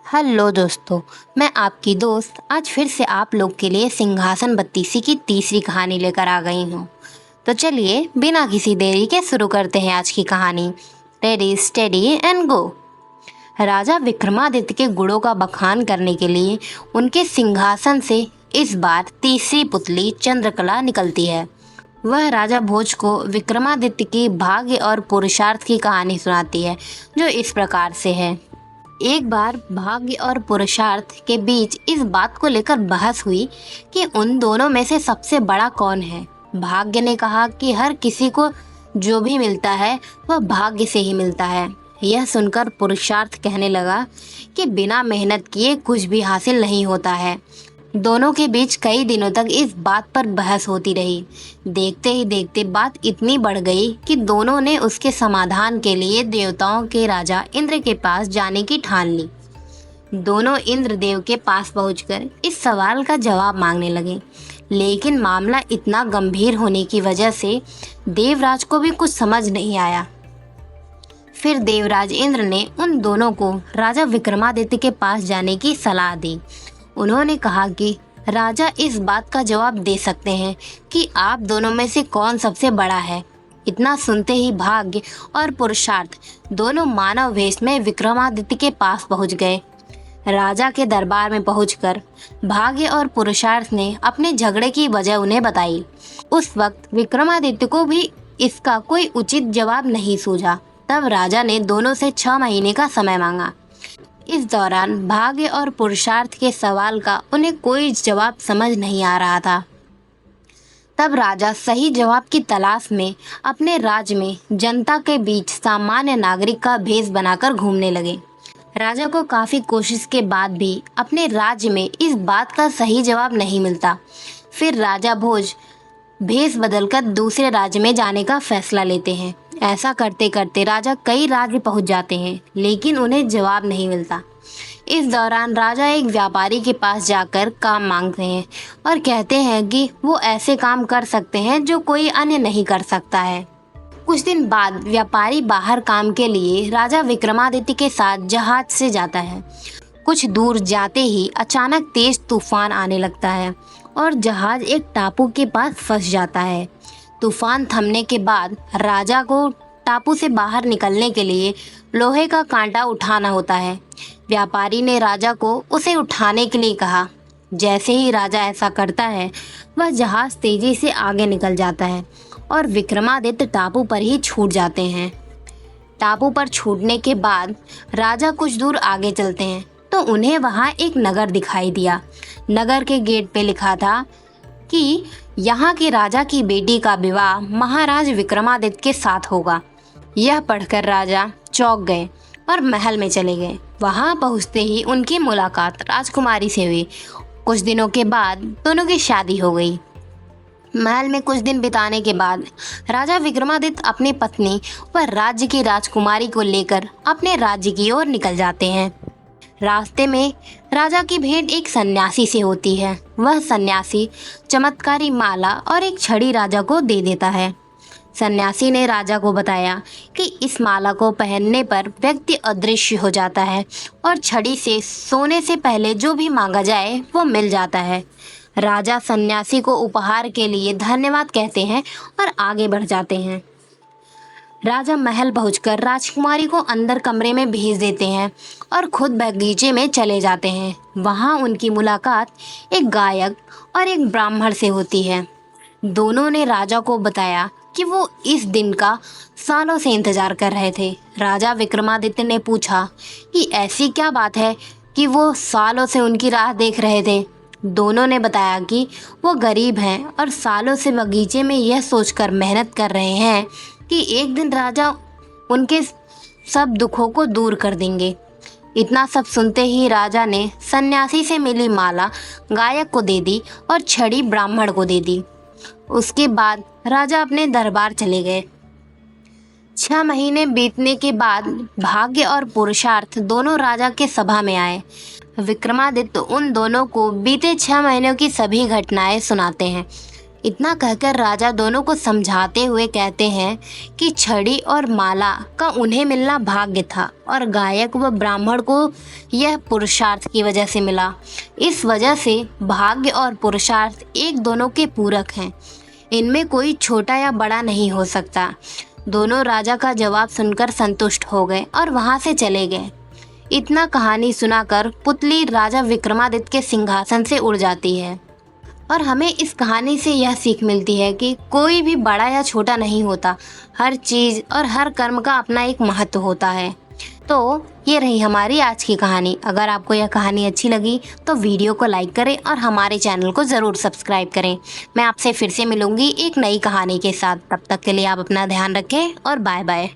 Hello दोस्तों। मैं आपकी दोस्त आज फिर से आप लोग के लिए सिंहासन बत्तीसी की तीसरी कहानी लेकर आ गई हूँ। तो चलिए बिना किसी देरी के शुरू करते हैं आज की कहानी। Ready steady and go. राजा विक्रमादित्य के गुणों का बखान करने के लिए उनके सिंहासन से इस बार तीसरी पुतली चंद्रकला निकलती है। वह राजा भोज को विक्रमादित्य की भाग्य और पुरुषार्थ की कहानी सुनाती है, जो इस प्रकार से है। एक बार भाग्य और पुरुषार्थ के बीच इस बात को लेकर बहस हुई कि उन दोनों में से सबसे बड़ा कौन है। भाग्य ने कहा कि हर किसी को जो भी मिलता है वह भाग्य से ही मिलता है। यह सुनकर पुरुषार्थ कहने लगा कि बिना मेहनत किए कुछ भी हासिल नहीं होता है। दोनों के बीच कई दिनों तक इस बात पर बहस होती रही। देखते ही देखते बात इतनी बढ़ गई कि दोनों ने उसके समाधान के लिए देवताओं के राजा इंद्र के पास जाने की ठान ली। दोनों इंद्रदेव के पास पहुंचकर इस सवाल का जवाब मांगने लगे, लेकिन मामला इतना गंभीर होने की वजह से देवराज को भी कुछ समझ नहीं आया। फिर देवराज इंद्र ने उन दोनों को राजा विक्रमादित्य के पास जाने की सलाह दी। उन्होंने कहा कि राजा इस बात का जवाब दे सकते हैं कि आप दोनों में से कौन सबसे बड़ा है। इतना सुनते ही भाग्य और पुरुषार्थ दोनों मानव वेश में विक्रमादित्य के पास पहुंच गए। राजा के दरबार में पहुंचकर भाग्य और पुरुषार्थ ने अपने झगड़े की वजह उन्हें बताई। उस वक्त विक्रमादित्य को भी इसका कोई उचित जवाब नहीं सूझा। तब राजा ने दोनों से 6 महीने का समय मांगा। इस दौरान भाग्य और पुरुषार्थ के सवाल का उन्हें कोई जवाब समझ नहीं आ रहा था। तब राजा सही जवाब की तलाश में अपने राज्य में जनता के बीच सामान्य नागरिक का भेष बनाकर घूमने लगे। राजा को काफ़ी कोशिश के बाद भी अपने राज्य में इस बात का सही जवाब नहीं मिलता। फिर राजा भोज भेष बदलकर दूसरे राज्य में जाने का फैसला लेते हैं। ऐसा करते करते राजा कई राज्य पहुंच जाते हैं, लेकिन उन्हें जवाब नहीं मिलता। इस दौरान राजा एक व्यापारी के पास जाकर काम मांगते हैं और कहते हैं कि वो ऐसे काम कर सकते हैं जो कोई अन्य नहीं कर सकता है। कुछ दिन बाद व्यापारी बाहर काम के लिए राजा विक्रमादित्य के साथ जहाज से जाता है। कुछ दूर जाते ही अचानक तेज तूफान आने लगता है और जहाज एक टापू के पास फंस जाता है। तूफान थमने के बाद राजा को टापू से बाहर निकलने के लिए लोहे का कांटा उठाना होता है। व्यापारी ने राजा को उसे उठाने के लिए कहा। जैसे ही राजा ऐसा करता है, वह जहाज तेजी से आगे निकल जाता है और विक्रमादित्य टापू पर ही छूट जाते हैं। टापू पर छूटने के बाद राजा कुछ दूर आगे चलते हैं तो उन्हें वहाँ एक नगर दिखाई दिया। नगर के गेट पे लिखा था कि यहाँ के राजा की बेटी का विवाह महाराज विक्रमादित्य के साथ होगा। यह पढ़कर राजा चौंक गए और महल में चले गए। वहाँ पहुँचते ही उनकी मुलाकात राजकुमारी से हुई। कुछ दिनों के बाद दोनों की शादी हो गई। महल में कुछ दिन बिताने के बाद राजा विक्रमादित्य अपनी पत्नी व राज्य की राजकुमारी को लेकर अपने राज्य की ओर निकल जाते हैं। रास्ते में राजा की भेंट एक सन्यासी से होती है। वह सन्यासी चमत्कारी माला और एक छड़ी राजा को दे देता है। सन्यासी ने राजा को बताया कि इस माला को पहनने पर व्यक्ति अदृश्य हो जाता है और छड़ी से सोने से पहले जो भी मांगा जाए वो मिल जाता है। राजा सन्यासी को उपहार के लिए धन्यवाद कहते हैं और आगे बढ़ जाते हैं। राजा महल पहुंचकर राजकुमारी को अंदर कमरे में भेज देते हैं और खुद बगीचे में चले जाते हैं। वहां उनकी मुलाकात एक गायक और एक ब्राह्मण से होती है। दोनों ने राजा को बताया कि वो इस दिन का सालों से इंतजार कर रहे थे। राजा विक्रमादित्य ने पूछा कि ऐसी क्या बात है कि वो सालों से उनकी राह देख रहे थे। दोनों ने बताया कि वो गरीब हैं और सालों से बगीचे में यह सोचकर मेहनत कर रहे हैं कि एक दिन राजा उनके सब दुखों को दूर कर देंगे। इतना सब सुनते ही राजा ने सन्यासी से मिली माला गायक को दे दी और छड़ी ब्राह्मण को दे दी। उसके बाद राजा अपने दरबार चले गए। 6 महीने बीतने के बाद भाग्य और पुरुषार्थ दोनों राजा के सभा में आए। विक्रमादित्य उन दोनों को बीते 6 महीनों की सभी घटनाएं सुनाते हैं। इतना कहकर राजा दोनों को समझाते हुए कहते हैं कि छड़ी और माला का उन्हें मिलना भाग्य था और गायक व ब्राह्मण को यह पुरुषार्थ की वजह से मिला। इस वजह से भाग्य और पुरुषार्थ एक दोनों के पूरक हैं, इनमें कोई छोटा या बड़ा नहीं हो सकता। दोनों राजा का जवाब सुनकर संतुष्ट हो गए और वहाँ से चले गए। इतना कहानी सुनाकर पुतली राजा विक्रमादित्य के सिंहासन से उड़ जाती है और हमें इस कहानी से यह सीख मिलती है कि कोई भी बड़ा या छोटा नहीं होता, हर चीज़ और हर कर्म का अपना एक महत्व होता है। तो ये रही हमारी आज की कहानी। अगर आपको यह कहानी अच्छी लगी तो वीडियो को लाइक करें और हमारे चैनल को ज़रूर सब्सक्राइब करें। मैं आपसे फिर से मिलूंगी एक नई कहानी के साथ। तब तक के लिए आप अपना ध्यान रखें और बाय बाय।